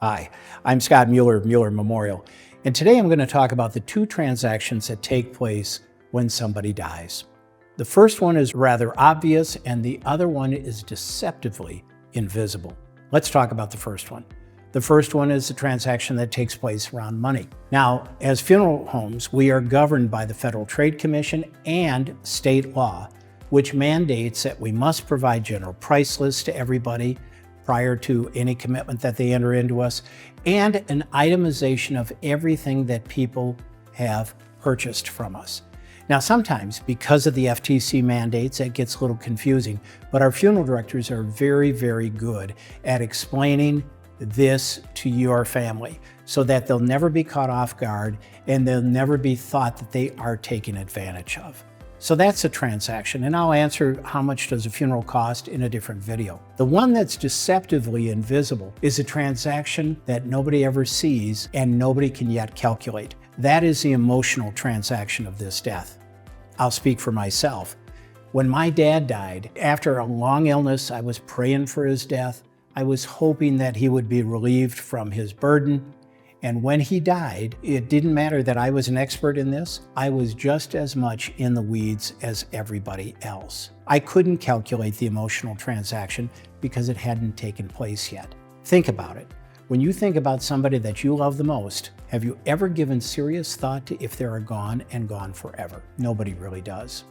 Hi, I'm Scott Mueller of Mueller Memorial, and today I'm going to talk about the two transactions that take place when somebody dies. The first one is rather obvious, and the other one is deceptively invisible. Let's talk about the first one. The first one is the transaction that takes place around money. Now, as funeral homes, we are governed by the Federal Trade Commission and state law, which mandates that we must provide general price lists to everybody prior to any commitment that they enter into us, and an itemization of everything that people have purchased from us. Now, sometimes because of the FTC mandates, it gets a little confusing, but our funeral directors are very, very good at explaining this to your family so that they'll never be caught off guard and they'll never be thought that they are taken advantage of. So that's a transaction, and I'll answer how much does a funeral cost in a different video. The one that's deceptively invisible is a transaction that nobody ever sees and nobody can yet calculate. That is the emotional transaction of this death. I'll speak for myself. When my dad died, after a long illness, I was praying for his death. I was hoping that he would be relieved from his burden. And when he died, it didn't matter that I was an expert in this. I was just as much in the weeds as everybody else. I couldn't calculate the emotional transaction because it hadn't taken place yet. Think about it. When you think about somebody that you love the most, have you ever given serious thought to if they are gone and gone forever? Nobody really does.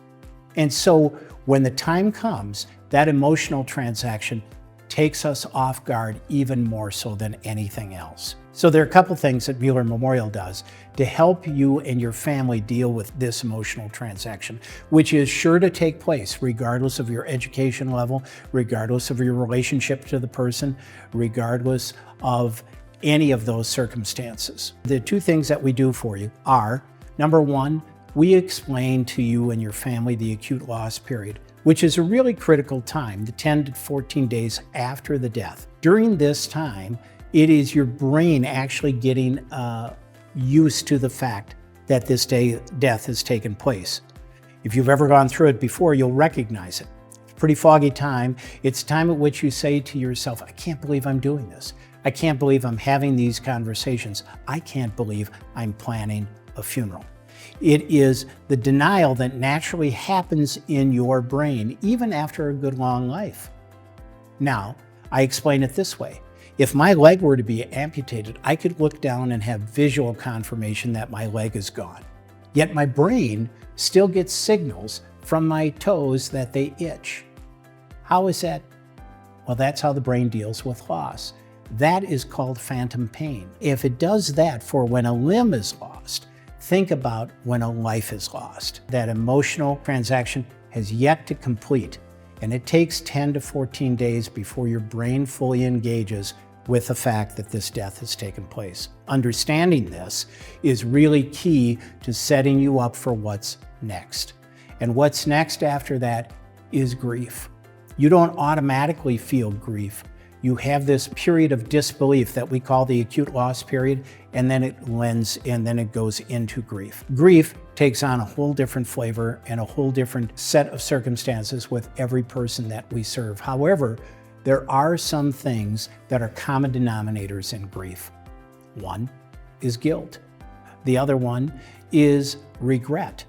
And so when the time comes, that emotional transaction takes us off guard even more so than anything else. So there are a couple things that Mueller Memorial does to help you and your family deal with this emotional transaction, which is sure to take place regardless of your education level, regardless of your relationship to the person, regardless of any of those circumstances. The two things that we do for you are, number one, we explain to you and your family the acute loss period, which is a really critical time, the 10 to 14 days after the death. During this time, it is your brain actually getting used to the fact that this death has taken place. If you've ever gone through it before, you'll recognize it. It's a pretty foggy time. It's time at which you say to yourself, I can't believe I'm doing this. I can't believe I'm having these conversations. I can't believe I'm planning a funeral. It is the denial that naturally happens in your brain, even after a good long life. Now, I explain it this way. If my leg were to be amputated, I could look down and have visual confirmation that my leg is gone. Yet my brain still gets signals from my toes that they itch. How is that? Well, that's how the brain deals with loss. That is called phantom pain. If it does that for when a limb is lost, think about when a life is lost. That emotional transaction has yet to complete, and it takes 10 to 14 days before your brain fully engages with the fact that this death has taken place. Understanding this is really key to setting you up for what's next. And what's next after that is grief. You don't automatically feel grief. You have this period of disbelief that we call the acute loss period, and then it lends and then it goes into grief. Grief takes on a whole different flavor and a whole different set of circumstances with every person that we serve. However, there are some things that are common denominators in grief. One is guilt. The other one is regret.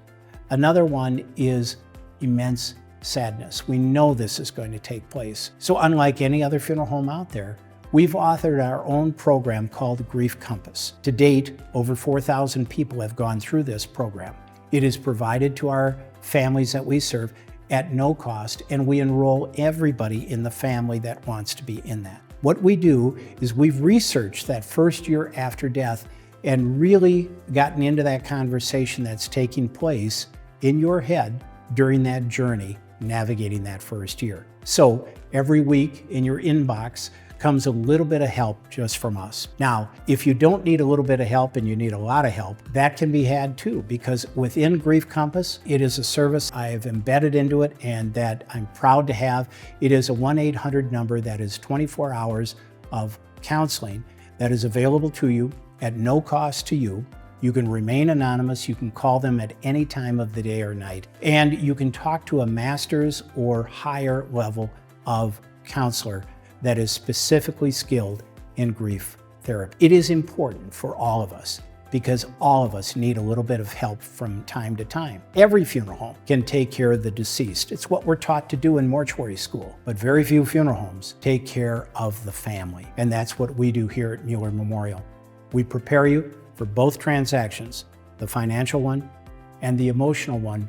Another one is immense sadness. We know this is going to take place. So unlike any other funeral home out there, we've authored our own program called Grief Compass. To date, over 4,000 people have gone through this program. It is provided to our families that we serve at no cost, and we enroll everybody in the family that wants to be in that. What we do is we've researched that first year after death and really gotten into that conversation that's taking place in your head during that journey, navigating that first year. So every week in your inbox comes a little bit of help just from us. Now, if you don't need a little bit of help and you need a lot of help, that can be had too, because within Grief Compass, it is a service I've embedded into it and that I'm proud to have. It is a 1-800 number that is 24 hours of counseling that is available to you at no cost to you. You can remain anonymous. You can call them at any time of the day or night. And you can talk to a master's or higher level of counselor that is specifically skilled in grief therapy. It is important for all of us because all of us need a little bit of help from time to time. Every funeral home can take care of the deceased. It's what we're taught to do in mortuary school, but very few funeral homes take care of the family. And that's what we do here at Mueller Memorial. We prepare you for both transactions, the financial one and the emotional one,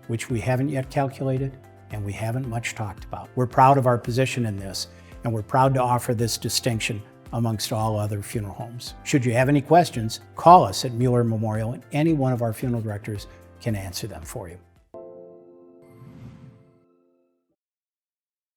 which we haven't yet calculated and we haven't much talked about. We're proud of our position in this, and we're proud to offer this distinction amongst all other funeral homes. Should you have any questions, call us at Mueller Memorial, and any one of our funeral directors can answer them for you.